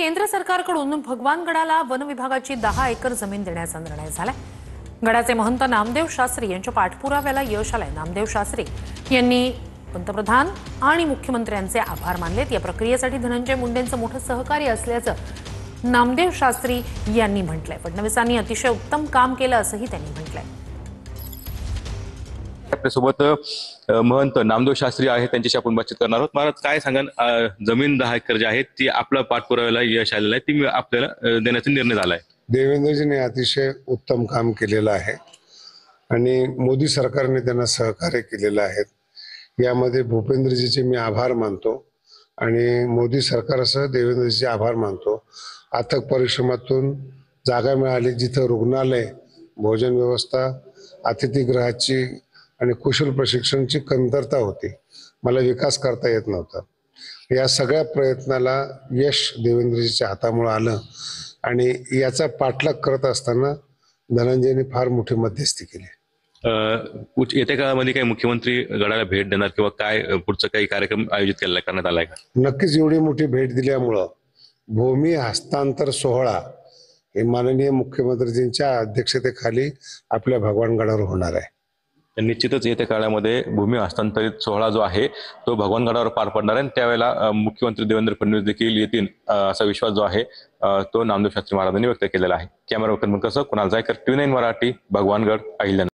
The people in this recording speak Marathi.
केंद्र सरकारकडून भगवानगडाला वन विभागाची 10 एकर जमीन देण्याचा निर्णय झालाय। गडाचे महंत नामदेव शास्त्री यांच्या पाठपुराव्याला यश आलंय। नामदेव शास्त्री यांनी पंतप्रधान आणि मुख्यमंत्र्यांचे आभार मानलेत। या प्रक्रियेसाठी धनंजय मुंडेंचं मोठं सहकार्य असल्याचं नामदेव शास्त्री यांनी म्हटलंय। फडणवीसांनी अतिशय उत्तम काम केलं असंही त्यांनी म्हटलंय। आपल्यासोबत महंत नामदेव शास्त्री आहे, त्यांच्याशी आपण बातचीत करणार आहोत। महाराज, काय सांगाल, जमीन 10 एकर जी आहे ती आपल्या पाठपुराव्याला यश आलेलं आहे, ती आपल्याला देण्याचा निर्णय झालाय। देवेंद्रजीने अतिशय उत्तम काम केलेलं आहे आणि मोदी सरकारने त्यांना सहकार्य केलेलं आहे। यामध्ये भूपेंद्रजीचे मी आभार मानतो आणि मोदी सरकारसह देवेंद्रजीचे आभार मानतो। अथक परिश्रमातून जागा मिळाली, जिथं रुग्णालय, भोजन व्यवस्था, अतिथीगृहाची आणि कुशल प्रशिक्षणाची कमतरता होती, मला विकास करता येत नव्हता। या सगळ्या प्रयत्नाला यश देवेंद्रजीच्या हातामुळे आलं आणि याचा पाठलाग करत असताना धनंजयने फार मोठी मध्यस्थी केली। येत्या काळामध्ये काही मुख्यमंत्री गडाला भेट देणार किंवा काय पुढचा काही कार्यक्रम आयोजित करण्यात आलाय का? नक्कीच एवढी मोठी भेट दिल्यामुळं भूमी हस्तांतर सोहळा हे माननीय मुख्यमंत्रीजींच्या अध्यक्षतेखाली आपल्या भगवानगडावर होणार आहे। निश्चितच येत्या काळामध्ये भूमी हस्तांतरित सोहळा जो आहे तो भगवानगडावर पार पडणार आहे। त्यावेळेला मुख्यमंत्री देवेंद्र फडणवीस देखील येतील असा विश्वास जो आहे तो नामदेव शास्त्री महाराजांनी व्यक्त केलेला आहे। Camera person Kunal Jaykar, TV9 Marathi, Bhagwangad, Ahilyanagar.